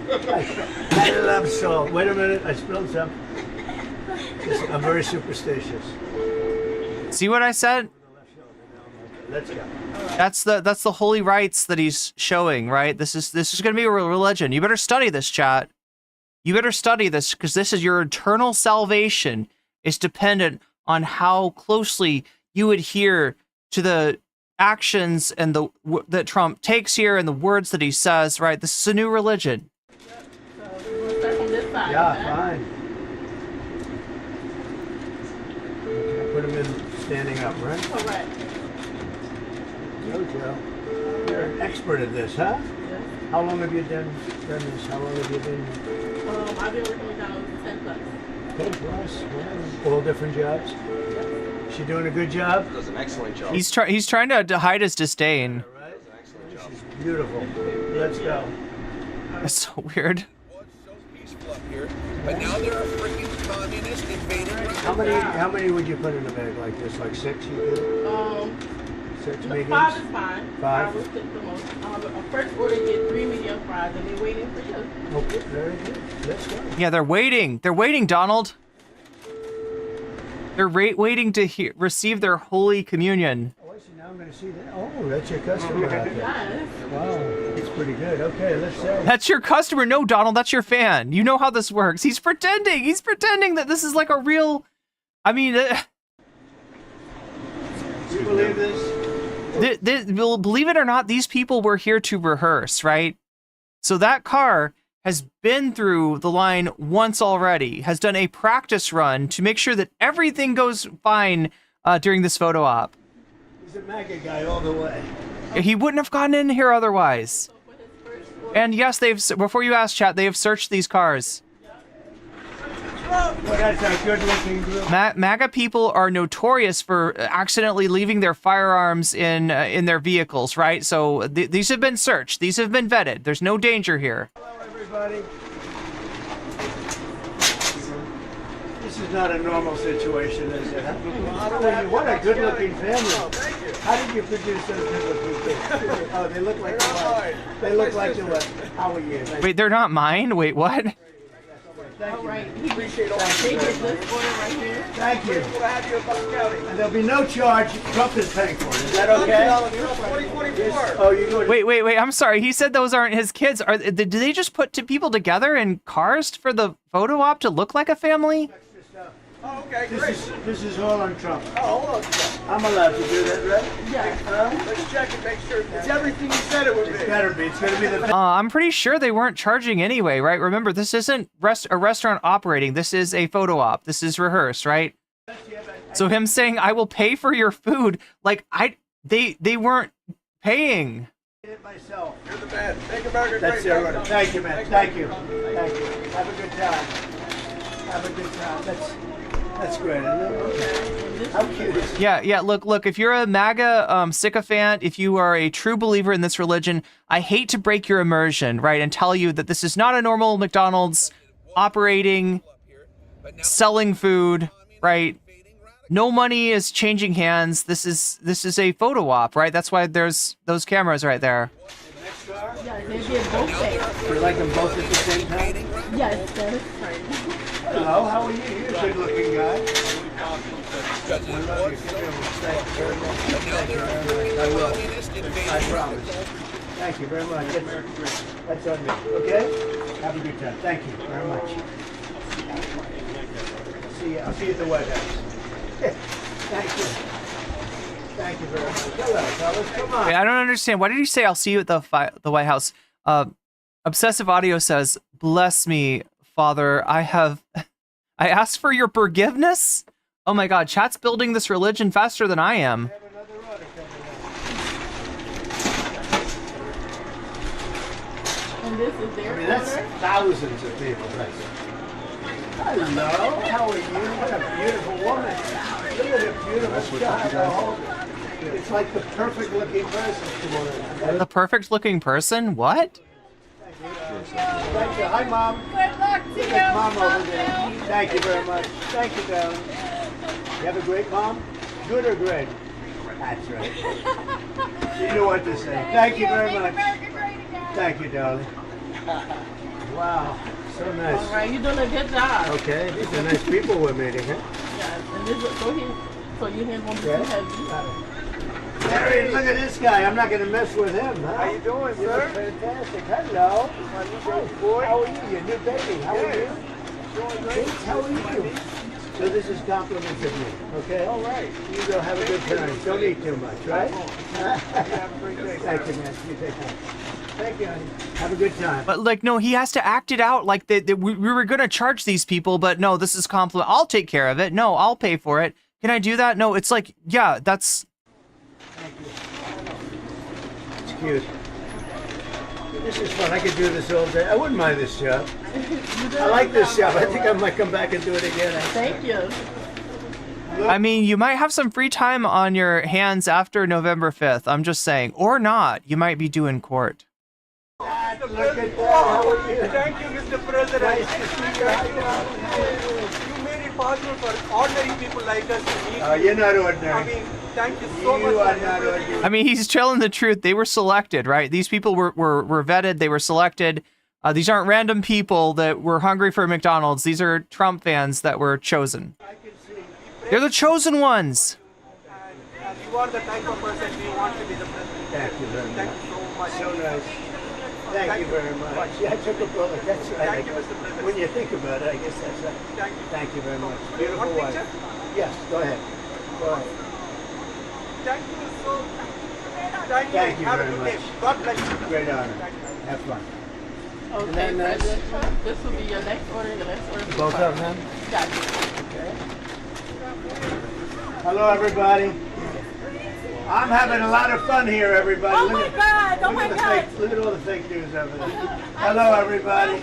I love salt. Wait a minute, I spilled some. I'm very superstitious. See what I said? Let's go. That's the holy rites that he's showing, right? This is gonna be a religion. You better study this, chat. You better study this, because this is your eternal salvation is dependent on how closely you adhere to the actions and that Trump takes here and the words that he says, right? This is a new religion. Yeah, fine. Okay, put him in standing up, right? Correct. Go, Joe. You're an expert at this, huh? Yes. How long have you done this? How long have you been? I've been working with McDonald's 10 plus. 10 plus. Wow. All different jobs. Yep. She doing a good job? Does an excellent job. He's trying to hide his disdain. All right. Does an excellent job. She's beautiful. Let's go. That's so weird. Here, but now they're a freaking communist invading Russia. How many would you put in a bag like this? Like 6 you do? 6 mediums? 5 is fine. 5? I would pick the most. First order, get 3 medium fries, and they're waiting for you. Okay, very good. Let's go. Yeah, they're waiting. They're waiting, Donald. They're waiting to receive their Holy Communion. Oh, I see. Now I'm going to see that. Oh, that's your customer out there. Yes. Wow, it's pretty good. Okay, let's say. That's your customer. No, Donald, that's your fan. You know how this works. He's pretending. He's pretending that this is like a real... I mean... Do you believe this? Believe it or not, these people were here to rehearse, right? So that car has been through the line once already, has done a practice run to make sure that everything goes fine during this photo op. He's a MAGA guy all the way. He wouldn't have gotten in here otherwise. And yes, before you ask, chat, they have searched these cars. Well, that's a good-looking group. MAGA people are notorious for accidentally leaving their firearms in their vehicles, right? So these have been searched. These have been vetted. There's no danger here. Hello, everybody. This is not a normal situation, is it? What a good-looking family. How did you produce those good-looking kids? Oh, they look like what? They look like what? How are you? Wait, they're not mine? Wait, what? Thank All you. right. He appreciate all that. They get this order right here. Thank you. We'll have you in Bucks County. And there'll be no charge. Trump is paying for it. Is that okay? 2024. Oh, you're going. Wait. I'm sorry. He said those aren't his kids. Do they just put two people together in cars for the photo op to look like a family? Oh, okay, great. This is all on Trump. Oh, hold on. I'm allowed to do that, right? Yes. Let's check and make sure it's everything you said it would be. It's gotta be. It's gonna be the. I'm pretty sure they weren't charging anyway, right? Remember, this isn't a restaurant operating. This is a photo op. This is rehearsed, right? So him saying, "I will pay for your food," like they weren't paying. It myself. You're the man. Make America That's great. it. Right. Thank you, man. Thank you. Thank you. Have a good time. Have a good time. That's great, isn't it? Okay. How cute is it? Yeah. Look. If you're a MAGA sycophant, if you are a true believer in this religion, I hate to break your immersion, right, and tell you that this is not a normal McDonald's operating, selling food, right? No money is changing hands. This is a photo op, right? That's why there's those cameras right there. Next car? Yeah, they did both things. You like them both at the same time? Yes, that's right. Hello, how are you? You're a good-looking guy. I will. I promise. Thank you very much. That's on me. Okay? Have a good time. Thank you very much. I'll see you at the White House. Thank you. Thank you very much. Hello, fellas. Come on. Wait, I don't understand. Why did you say I'll see you at the White House? Obsessive Audio says, "Bless me, Father. I asked for your forgiveness." Oh my God, chat's building this religion faster than I am. Have another order coming And this is their in. That's order. thousands of people. Hello, how are you? What a beautiful woman. Look at the beautiful child. It's like the perfect looking person. The perfect looking person? What? Thank you. Hi, Mom. Good luck to you. Thank Mom over there. Thank you very much. Thank you, darling. You have a great mom? Good or great? That's right. You know what to say. Thank you very much. Thank you, darling. Wow, so nice. All right, you're doing a good job. Okay, these are nice people we're meeting, huh? Yeah, and this is, go ahead. So your hand won't be too heavy. Harry, look at this guy. I'm not going to mess with him, huh? How you doing, You look sir? fantastic. Hello. My new boy. How are you? Your new baby. How are you? Doing great. Kids, how are you? So this is compliments of me, okay? All right. You go have a good time. Don't eat too much, right? Have a great day. Thank you, man. You take care. Thank you, honey. Have a good time. But like, no, he has to act it out like that we were going to charge these people, but no, this is compliment. I'll take care of it. No, I'll pay for it. Can I do that? No, it's like, yeah, that's... Thank you. It's cute. This is fun. I could do this all day. I wouldn't mind this job. I like this job. I think I might come back and do it again. Thank you. I mean, you might have some free time on your hands after November 5th. I'm just saying. Or not. You might be doing court. Look at that. How are you? Thank you, Mr. President. Nice to see you. How you doing? You made it possible for ordinary people like us to meet. You're not I ordinary. mean, thank you so much You for are not everything. ordinary. I mean, he's telling the truth. They were selected, right? These people were vetted. They were selected. These aren't random people that were hungry for McDonald's. These are Trump fans that were chosen. They're the chosen ones. And you are the type of person we want to be the president. Thank you very Thank much. you so much. So nice. Thank you very much. Yeah, I took a bullet. That's right. Thank you, Mr. President. When you think about it, I guess that's right. Thank you. Thank you very much. Beautiful One wife. picture? Yes, go ahead. Go ahead. Thank you so much. Thank you. Thank you Have a very good much. day. God bless you. Great honor. Thank you. Have fun. Okay, that nice? President Trump, this will be your next order. Your next order. Both of them? Got you. Okay. Hello, everybody. I'm having a lot of fun here, everybody. Oh Look my at- God! Oh look my at the God! fake- Look at all the fake news over there. Hello, everybody.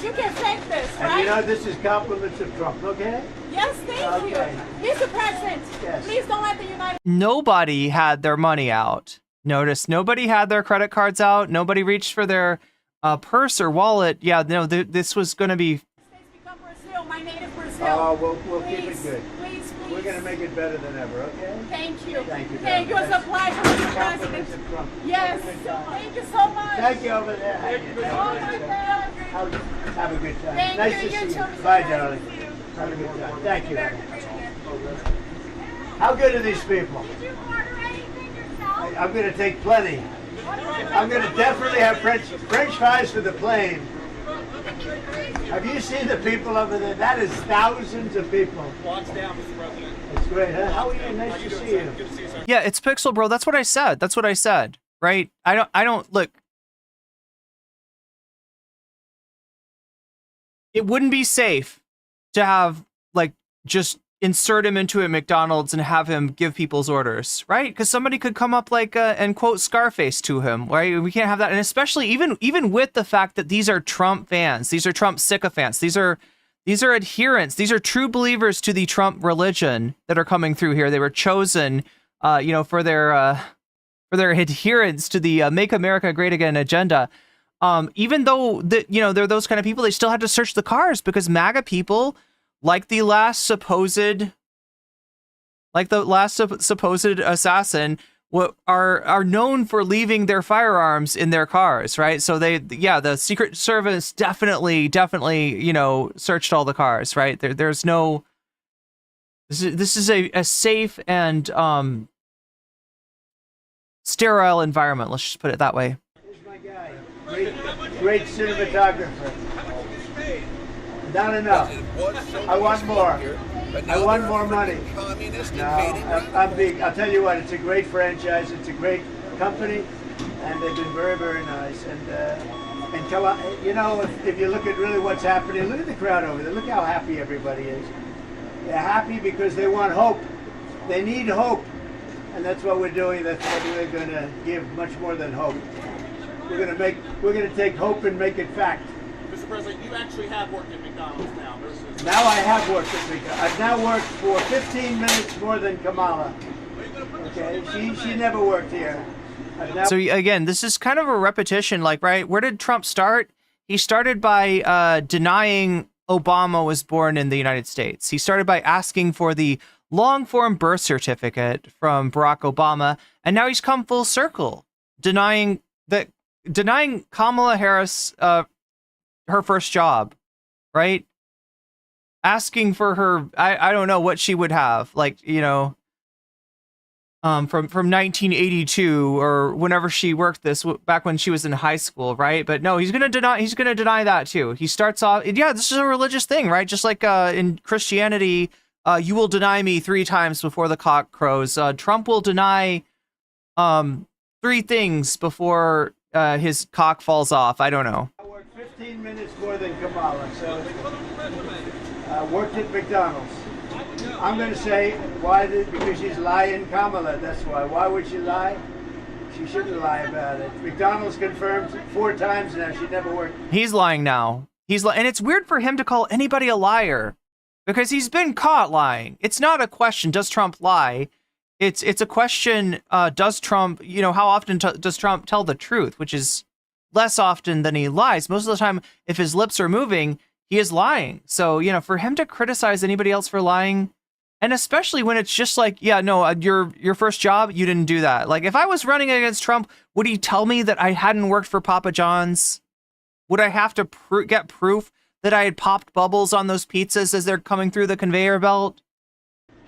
You can take this, And right? you know, this is compliments of Trump, okay? Yes, thank Okay. you. Mr. President, Yes. please don't let the United Nobody had their money out. Notice nobody had their credit cards out. Nobody reached for their purse or wallet. Yeah, no, this was going to be... States become Brazil, my native Brazil. Oh, we'll keep it Please, good. please, please. We're going to make it better than ever, okay? Thank you. Thank you, Thank you. darling. It's a pleasure, Mr. Compliments President. of Trump. Yes. Thank you so much. Thank you over there. How you doing? Oh my God. Have a good time. Thank Nice you. to You see you. too, Mr. Bye, President. darling. Have a good time. Thank you. How good are these people? Did you order anything yourself? I'm going to take plenty. I'm going to definitely have French fries for the plane. Have you seen the people over there? That is thousands of people. Watch down, Mr. President. It's great, huh? How are you? Nice to see you. Good to see you, sir. Yeah, it's Pixel, bro. That's what I said. That's what I said. Right? I don't look. It wouldn't be safe to have like just insert him into a McDonald's and have him give people's orders, right? Because somebody could come up like and quote Scarface to him, right? We can't have that, and especially even with the fact that these are Trump fans, these are Trump sycophants, these are adherents, these are true believers to the Trump religion that are coming through here. They were chosen, for their adherence to the Make America Great Again agenda. Even though they're those kind of people, they still had to search the cars because MAGA people, like the last supposed assassin, are known for leaving their firearms in their cars, right? So the Secret Service definitely searched all the cars, right? There's no. This is a safe and sterile environment. Let's just put it that way. Here's my guy. Great cinematographer. Not enough. I want more. I want more money. No, I'll tell you what, it's a great franchise, it's a great company, and they've been very, very nice. And come on, if you look at really what's happening, look at the crowd over there. Look how happy everybody is. They're happy because they want hope. They need hope. And that's what we're doing. That's what we're going to give, much more than hope. We're going to take hope and make it fact. Mr. President, you actually have worked at McDonald's now versus... Now I have worked at McDonald's. I've now worked for 15 minutes more than Kamala. Okay, she never worked here. So again, this is kind of a repetition, like, right? Where did Trump start? He started by denying Obama was born in the United States. He started by asking for the long-form birth certificate from Barack Obama, and now he's come full circle, denying Kamala Harris her first job, right? Asking for her, I don't know what she would have, like, you know, from 1982 or whenever she worked this back when she was in high school, right? But no, he's gonna deny that too. He starts off, yeah, this is a religious thing, right? Just like in Christianity, you will deny me 3 times before the cock crows. Trump will deny 3 things before his cock falls off. I don't know. I worked 15 minutes more than Kamala, so worked at McDonald's. I'm going to say, because she's lying Kamala, that's why. Why would she lie? She shouldn't lie about it. McDonald's confirmed 4 times now she never worked. He's lying now. And it's weird for him to call anybody a liar because he's been caught lying. It's not a question, does Trump lie? It's a question, does Trump, you know, how often does Trump tell the truth, which is less often than he lies. Most of the time, if his lips are moving, he is lying. So, you know, for him to criticize anybody else for lying, and especially when it's just like, yeah, no, your first job, you didn't do that. Like, if I was running against Trump, would he tell me that I hadn't worked for Papa John's? Would I have to get proof that I had popped bubbles on those pizzas as they're coming through the conveyor belt?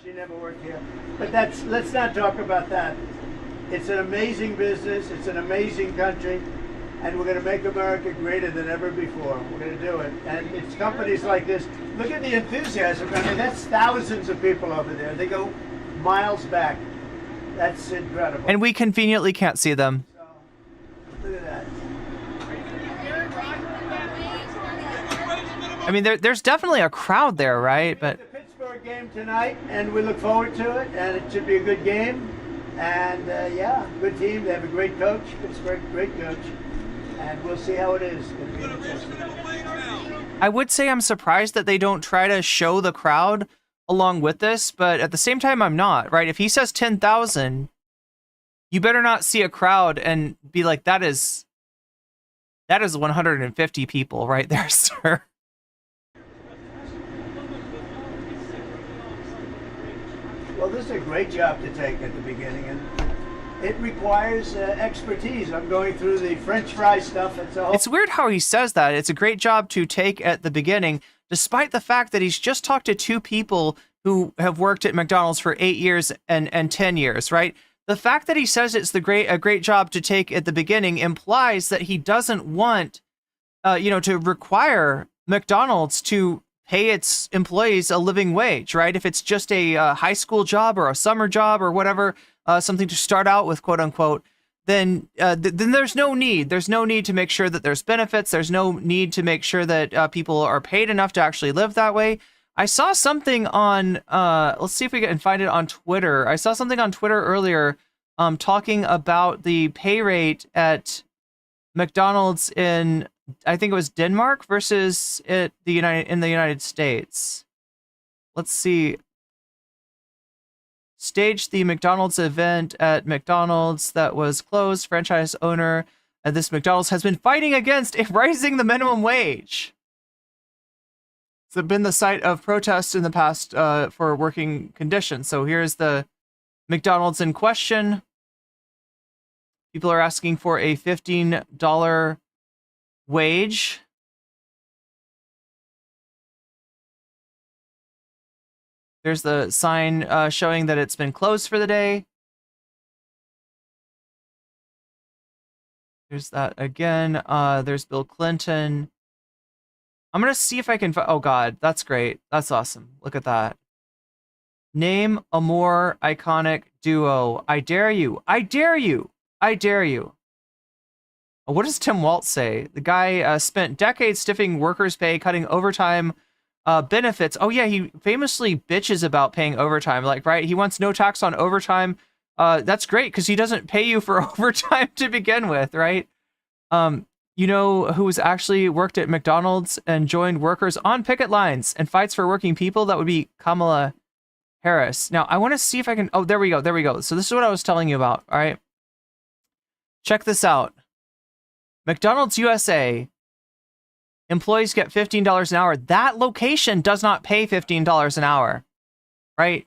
She never worked here. But let's not talk about that. It's an amazing business. It's an amazing country. And we're going to make America greater than ever before. We're going to do it. And it's companies like this. Look at the enthusiasm. I mean, that's thousands of people over there. They go miles back. That's incredible. And we conveniently can't see them. So, look at that. I mean, there's definitely a crowd there, right? But the Pittsburgh game tonight, and we look forward to it. And it should be a good game. And, yeah, good team. They have a great coach. Pittsburgh, great coach. And we'll see how it is. I would say I'm surprised that they don't try to show the crowd along with this, but at the same time, I'm not, right? If he says 10,000, you better not see a crowd and be like, that is 150 people right there, sir. Well, this is a great job to take at the beginning, and it requires expertise. I'm going through the French fry stuff. It's weird how he says that. It's a great job to take at the beginning, despite the fact that he's just talked to 2 people who have worked at McDonald's for 8 years and 10 years, right? The fact that he says it's a great job to take at the beginning implies that he doesn't want, to require McDonald's to pay its employees a living wage, right? If it's just a high school job or a summer job or whatever, something to start out with, quote unquote, then there's no need. There's no need to make sure that there's benefits. There's no need to make sure that people are paid enough to actually live that way. I saw something on, let's see if we can find it on Twitter. I saw something on Twitter earlier talking about the pay rate at McDonald's in, I think it was Denmark versus in the United States. Let's see. Staged the McDonald's event at McDonald's that was closed. Franchise owner at this McDonald's has been fighting against raising the minimum wage. It's been the site of protests in the past for working conditions. So here's the McDonald's in question. People are asking for a $15 wage. There's the sign showing that it's been closed for the day. There's that again. There's Bill Clinton. I'm going to see if I can... Oh, God. That's great. That's awesome. Look at that. Name a more iconic duo. I dare you. I dare you. I dare you. What does Tim Waltz say? The guy spent decades stiffing workers' pay, cutting overtime benefits. Oh, yeah, he famously bitches about paying overtime. Like, right? He wants no tax on overtime. That's great because he doesn't pay you for overtime to begin with, right? You know who was actually worked at McDonald's and joined workers on picket lines and fights for working people? That would be Kamala Harris. Now, I want to see if I can... Oh, there we go. There we go. So this is what I was telling you about, all right? Check this out. McDonald's USA, employees get $15 an hour. That location does not pay $15 an hour, right?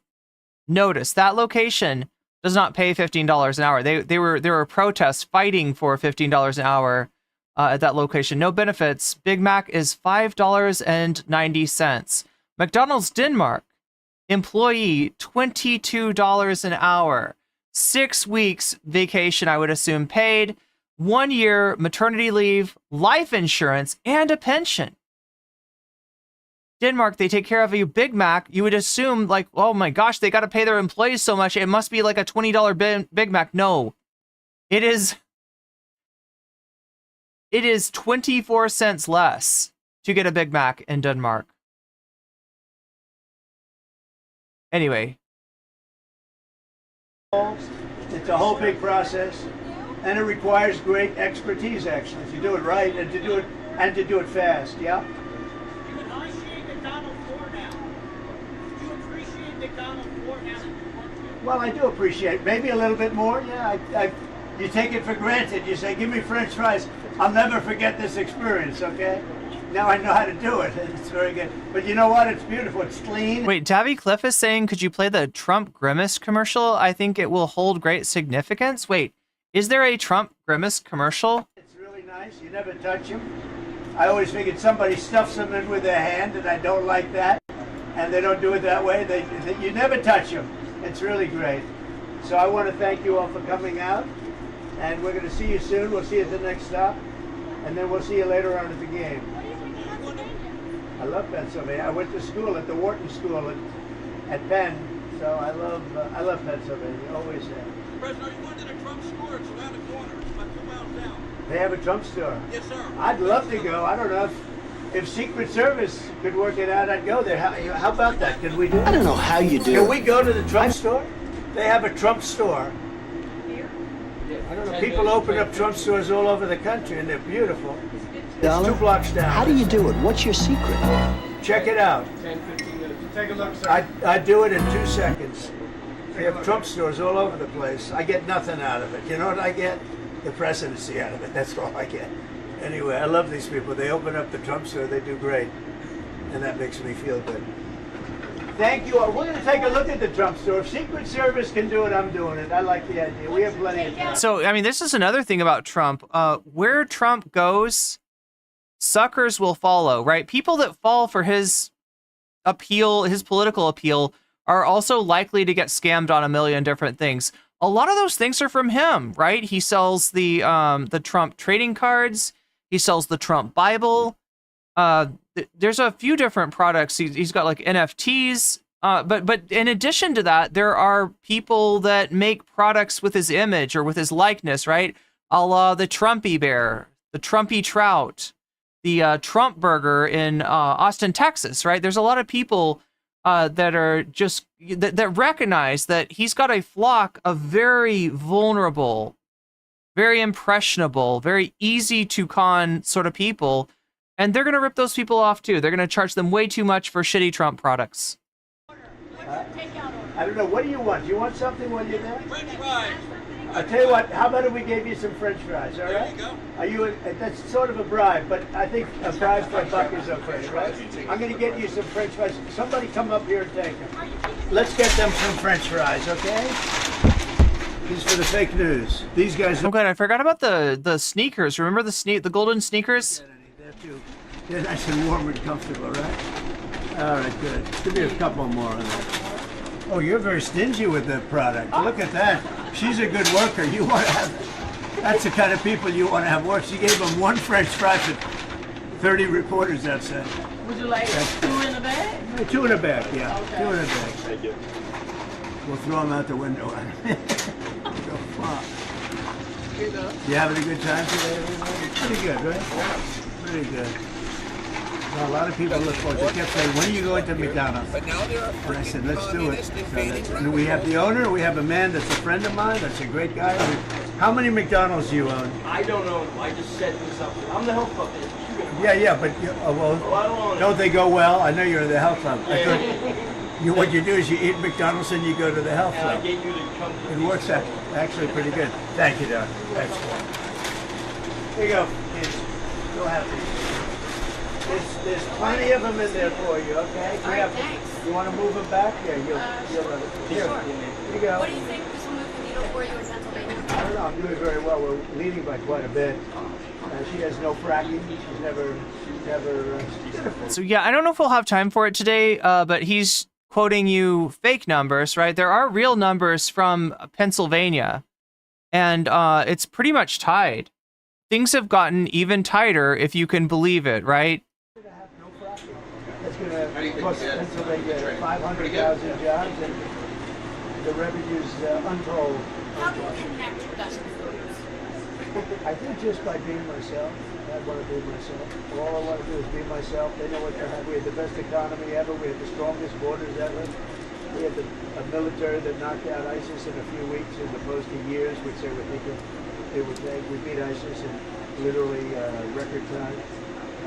Notice, that location does not pay $15 an hour. There were protests fighting for $15 an hour at that location. No benefits. Big Mac is $5.90. McDonald's Denmark, employee $22 an hour. 6 weeks vacation, I would assume, paid. 1 year maternity leave, life insurance, and a pension. Denmark, they take care of you. Big Mac, you would assume, like, oh my gosh, they got to pay their employees so much. It must be like a $20 Big Mac. No, it is 24 cents less to get a Big Mac in Denmark. Anyway. It's a whole big process, and it requires great expertise, actually, to do it right and to do it fast. Yeah. You appreciate McDonald's more now. You appreciate McDonald's more now than you work here. Well, I do appreciate maybe a little bit more. Yeah, you take it for granted. You say, "Give me French fries." I'll never forget this experience. Okay. Now I know how to do it. It's very good. But you know what? It's beautiful. It's clean. Wait, Davy Cliff is saying, could you play the Trump Grimace commercial? I think it will hold great significance. Wait, is there a Trump Grimace commercial? It's really nice. You never touch them. I always figured somebody stuffs them in with their hand, and I don't like that. And they don't do it that way. You never touch them. It's really great. So I want to thank you all for coming out. And we're going to see you soon. We'll see you at the next stop. And then we'll see you later on at the game. I love Pennsylvania. I went to school at the Wharton School at Penn, so I love Pennsylvania. Always have. President, are you going to the Trump store? It's around the corner. It's about 2 miles down. They have a Trump store. Yes, sir. I'd love to go. I don't know if Secret Service could work it out. I'd go there. How about that? Could we do it? I don't know how you do Can it. we go to the Trump store? They have a Trump store. I don't know. People open up Trump stores all over the country, and they're beautiful. It's 2 blocks down. How do you do it? What's your secret? Check it out. 10, 15 minutes. Take a look, sir. I do it in 2 seconds. They have Trump stores all over the place. I get nothing out of it. You know what I get? The presidency out of it. That's all I get. Anyway, I love these people. They open up the Trump store. They do great. And that makes me feel good. Thank you all. We're going to take a look at the Trump store. If Secret Service can do it, I'm doing it. I like the idea. We have plenty of time. So, I mean, this is another thing about Trump. Where Trump goes, suckers will follow, right? People that fall for his appeal, his political appeal, are also likely to get scammed on a million different things. A lot of those things are from him, right? He sells the Trump trading cards. He sells the Trump Bible. There's a few different products. He's got like NFTs. But in addition to that, there are people that make products with his image or with his likeness, right? A la the Trumpy Bear, the Trumpy Trout, the Trump Burger in Austin, Texas, right? There's a lot of people that are just that recognize that he's got a flock of very vulnerable, very impressionable, very easy to con sort of people, and they're going to rip those people off too. They're going to charge them way too much for shitty Trump products. I don't know. What do you want? Do you want something when you're there? French fries. I'll tell you what. How about if we gave you some French fries? All right. There you go. Are you? That's sort of a bribe, but I think a bribe for $1 is okay, right? I'm going to get you some French fries. Somebody come up here and take them. Let's get them some French fries, okay? These for the fake news. These guys. Oh god, I forgot about the sneakers. Remember the golden sneakers? They're nice and warm and comfortable, right? All right, good. Give me a couple more on that. Oh, you're very stingy with the product. Look at that. She's a good worker. You want to have. That's the kind of people you want to have work. She gave them 1 French fry for 30 reporters outside. Would you like 2 in the bag? 2 in a bag, yeah. Okay. 2 in a bag. Thank you. We'll throw them out the window. Go far. You having a good time today, everybody? Pretty good, right? Pretty good. Well, a lot of people look forward. They kept saying, when are you going to McDonald's? But now there are And I said, let's do it. invading And we have the owner. We have a man that's a friend of mine. That's a great guy. How many McDonald's do you own? I don't know. I just set this up. I'm the health club. Yeah, but don't they go well? I know you're in the health club. I thought what you do is you eat McDonald's and you go to the health And I club. get you to come to It works out actually pretty good. Thank you, Doc. That's cool. Here you go, kids. Go have these. There's plenty of them in there for you, okay? All right, thanks. You want to move them back? Here, you'll love it. Here, Sure. here you go. What do you think this will move the needle for you in Pennsylvania? I don't know. I'm doing very well. We're leading by quite a bit. She has no fracking. She's never. So yeah, I don't know if we'll have time for it today, but he's quoting you fake numbers, right? There are real numbers from Pennsylvania, and it's pretty much tied. Things have gotten even tighter, if you can believe it, right? That's going to cost Pennsylvania 500,000 jobs, and the revenue's untold. How do you connect with us voters? I think just by being myself. I want to be myself. All I want to do is be myself. They know what to have. We had the best economy ever. We had the strongest borders ever. We had a military that knocked out ISIS in a few weeks as opposed to years, which they were thinking it would take. We beat ISIS in literally record time,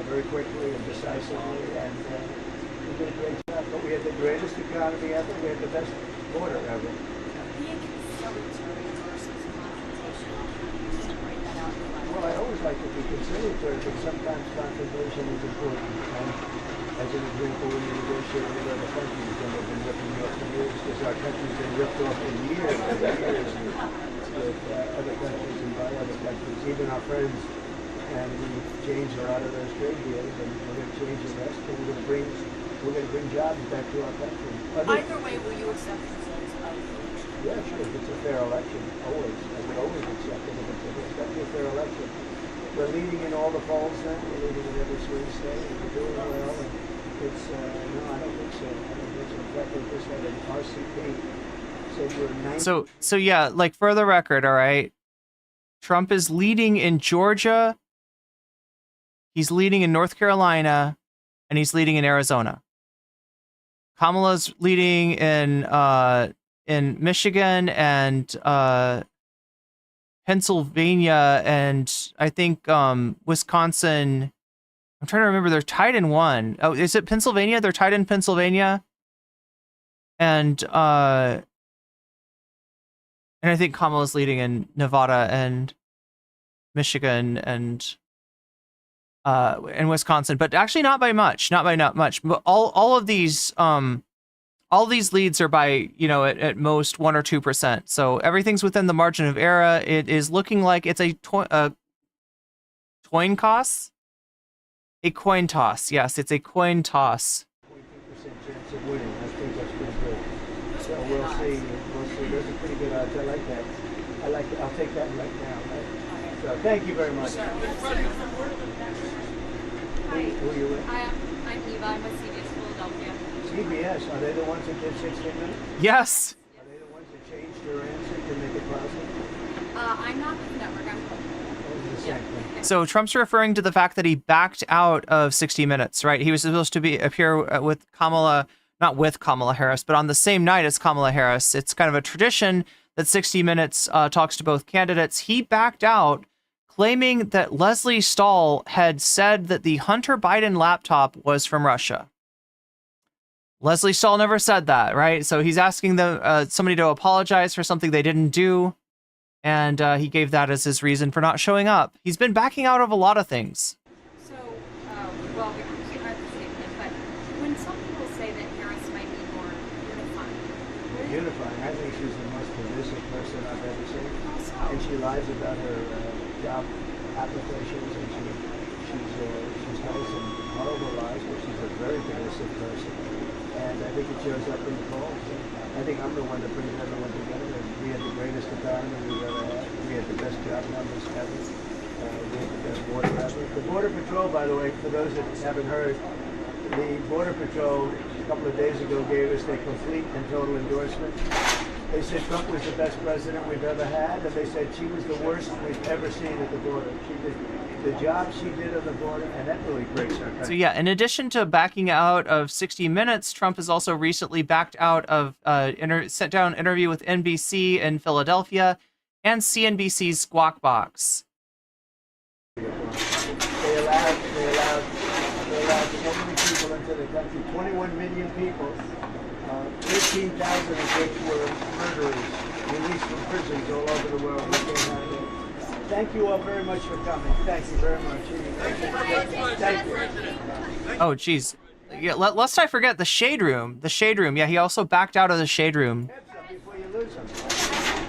very quickly and decisively, and we did a great job. But we had the greatest economy ever. We had the best border ever. Being conciliatory versus confrontational, just to break that out. Well, I always like to be conciliatory, but sometimes confrontation is important. And as an example, when you negotiate with other countries, and they've been ripping you off for years, because our country's been ripped off for years with other countries and by other countries, even our friends. And we've changed a lot of those trade deals, and we're going to change the rest, and we're going to bring jobs back to our country. Either way, will you accept the results of the election? Yeah, sure. If it's a fair election, always. I would always accept it if it's a fair election. We're leading in all the polls now. We're leading in every swing state, and we're doing well. And it's no, I don't think so. I don't think so. In fact, we just had an RCP said we're 90. So yeah, like for the record, all right, Trump is leading in Georgia. He's leading in North Carolina, and he's leading in Arizona. Kamala's leading in Michigan and Pennsylvania, and I think Wisconsin. I'm trying to remember. They're tied in one. Oh, is it Pennsylvania? They're tied in Pennsylvania, and I think Kamala's leading in Nevada and Michigan and Wisconsin, but actually not by much. But all of these leads are by, at most 1 or 2%. So everything's within the margin of error. It is looking like it's a coin toss. A coin toss. Yes, it's a coin toss. 20% chance of winning. I think that's pretty good. So we'll see. Those are pretty good odds. I like that. I'll take that right now. Right? So thank you very much. Hi. Who are you with? I'm Eva. I'm with CBS Philadelphia. CBS. Are they the ones that did 60 Minutes? Yes. Are they the ones that changed your answer to make it positive? I'm not with the network. I'm with The same thing. So Trump's referring to the fact that he backed out of 60 Minutes, right? He was supposed to appear with Kamala, not with Kamala Harris, but on the same night as Kamala Harris. It's kind of a tradition that 60 Minutes talks to both candidates. He backed out, claiming that Leslie Stahl had said that the Hunter Biden laptop was from Russia. Leslie Stahl never said that, right? So he's asking somebody to apologize for something they didn't do. And he gave that as his reason for not showing up. He's been backing out of a lot of things. So, well, we can't have the same thing, but when some people say that Harris might be more unifying. Unifying. I think she's the most divisive person I've ever seen. How so? And she lies about her job applications, and she's telling some horrible lies, but she's a very divisive person. And I think it shows up in the polls. I think I'm the one that brings everyone together. We had the greatest economy we've ever had. We had the best job numbers ever. We had the best border ever. The Border Patrol, by the way, for those that haven't heard, the Border Patrol a couple of days ago gave us their complete and total endorsement. They said Trump was the best president we've ever had, and they said she was the worst we've ever seen at the border. She did the job she did on the border, and that really breaks our country. So yeah, in addition to backing out of 60 Minutes, Trump has also recently backed out of sent down an interview with NBC in Philadelphia and CNBC's Squawk Box. They allowed so many people into the country, 21 million people, 13,000 of which were murderers released from prisons all over the world. We came out here. Thank you all very much for coming. Thank you very much. Thank you. Oh, geez. Yeah, lest I forget, the Shade Room. The Shade Room. Yeah, he also backed out of the Shade Room. Before you lose him.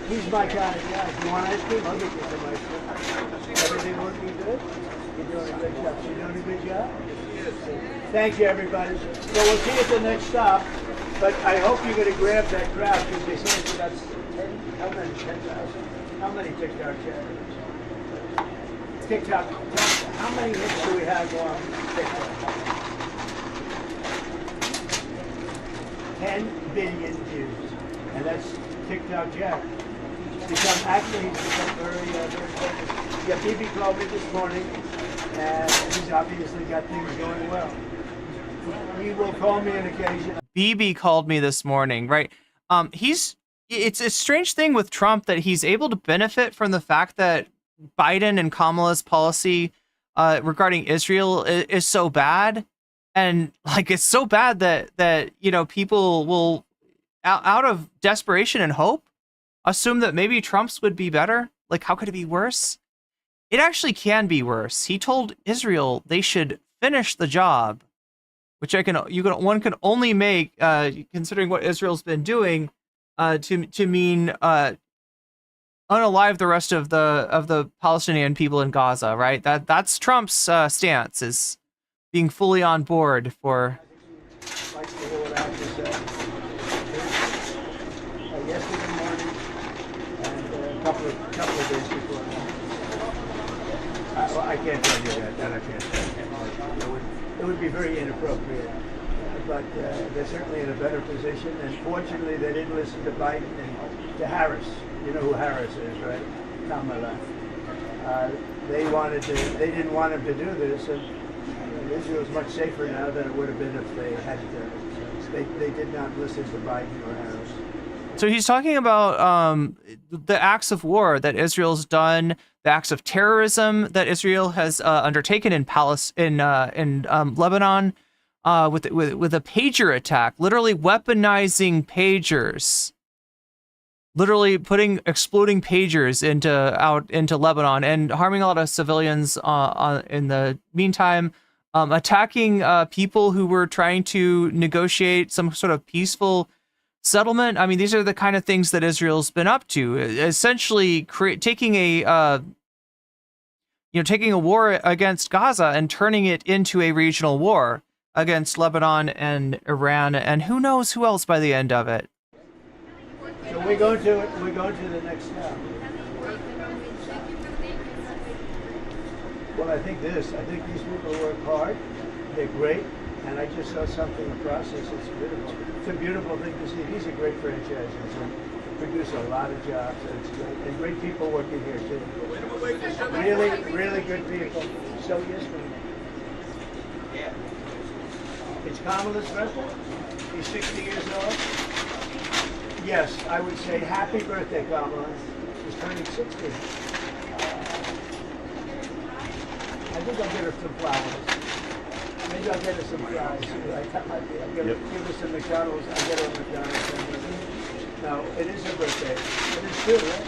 He's my kind of guy. If you want ice cream, I'll get you some ice cream. Everything working good? Great job. She's doing a good job. Thank you, everybody. So we'll see you at the next stop. But I hope you're going to grab that crowd because they say that's 10. How many? 10,000. How many TikTok channels? TikTok. How many hits do we have on TikTok? 10 billion views, and that's TikTok Jack. He's become very famous. Yeah, BB called me this morning, and he's obviously got things going well. He will call me on occasion. BB called me this morning, right? It's a strange thing with Trump that he's able to benefit from the fact that Biden and Kamala's policy regarding Israel is so bad. And like, it's so bad that you know, people will out of desperation and hope assume that maybe Trump's would be better. Like, how could it be worse? It actually can be worse. He told Israel they should finish the job, which one can only make considering what Israel's been doing to mean unalive the rest of the Palestinian people in Gaza, right? That's Trump's stance, is being fully on board for. Like to hear what I have to say. Yesterday morning and a couple of days before. I can't tell you that I can't tell you. It would be very inappropriate. But they're certainly in a better position. And fortunately, they didn't listen to Biden and to Harris. You know who Harris is, right? Kamala. They didn't want him to do this. And Israel is much safer now than it would have been if they had they did not listen to Biden or Harris. So he's talking about the acts of war that Israel's done, the acts of terrorism that Israel has undertaken in Lebanon, with a pager attack, literally weaponizing pagers, literally putting exploding pagers into Lebanon and harming a lot of civilians. In the meantime, attacking people who were trying to negotiate some sort of peaceful settlement. I mean, these are the kind of things that Israel's been up to. Essentially, taking a war against Gaza and turning it into a regional war against Lebanon and Iran, and who knows who else by the end of it. So we're going to the next step. Well, I think these people work hard. They're great. And I just saw something in process. It's beautiful. It's a beautiful thing to see. These are great franchises and produce a lot of jobs. And it's great. And great people working here too. Really, really good people. So yes, ma'am. Yeah. It's Kamala's birthday. He's 60 years old. Yes, I would say happy birthday, Kamala. She's turning 60. I think I'll get her some flowers. Maybe I'll get her some fries. I'll give her some McDonald's. I'll get her a McDonald's. No, it is her birthday. It is true, right?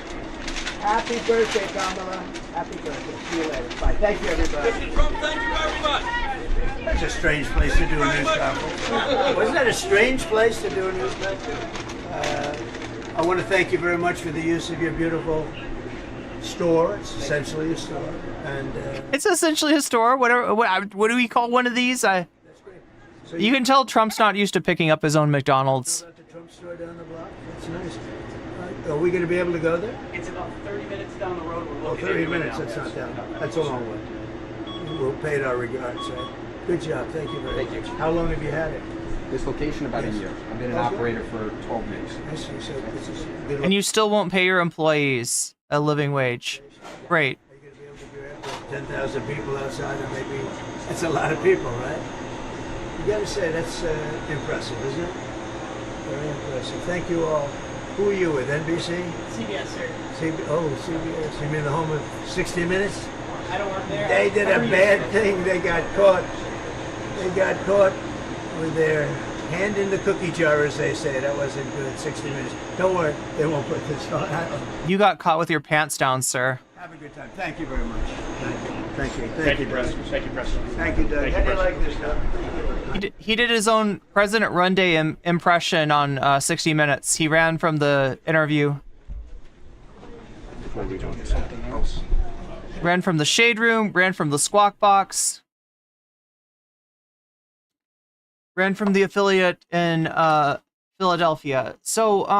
Happy birthday, Kamala. Happy birthday. See you later. Bye. Thank you, everybody. Mr. Trump, thank you very much. That's a strange place to do a news conference. Wasn't that a strange place to do a news conference? I want to thank you very much for the use of your beautiful store. It's essentially a store. And it's essentially a store. Whatever. What do we call one of these? that's great. So You can tell Trump's not used to picking up his own McDonald's. go out to Trump store down the block. That's nice. Are we going to be able to go there? It's about 30 minutes down the road. We're Oh, looking 30 at it minutes. now. That's not down. That's a long way. We'll pay it our regards. Good job. Thank you very much. How long have you had it? This location about a year. I've been an operator for 12 years. I see. So this is good. And you still won't pay your employees a living wage. Great. Are you going to be able to grab 10,000 people outside, and maybe it's a lot of people, right? You got to say that's impressive, isn't it? Very impressive. Thank you all. Who are you with? NBC? CBS, sir. CBS. You mean the home of 60 Minutes? I don't work there. They did a bad thing. They got caught. With their hand in the cookie jar, as they say. That wasn't good. 60 Minutes. Don't worry. They won't put this on. You got caught with your pants down, sir. Have a good time. Thank you very much. Thank you, President. Thank you, President. Thank you, Doug. How do you like this stuff? He did his own President Run Day impression on 60 Minutes. He ran from the interview. Before we go into something else, Ran from the Shade Room, ran from the Squawk Box, ran from the affiliate in Philadelphia. So,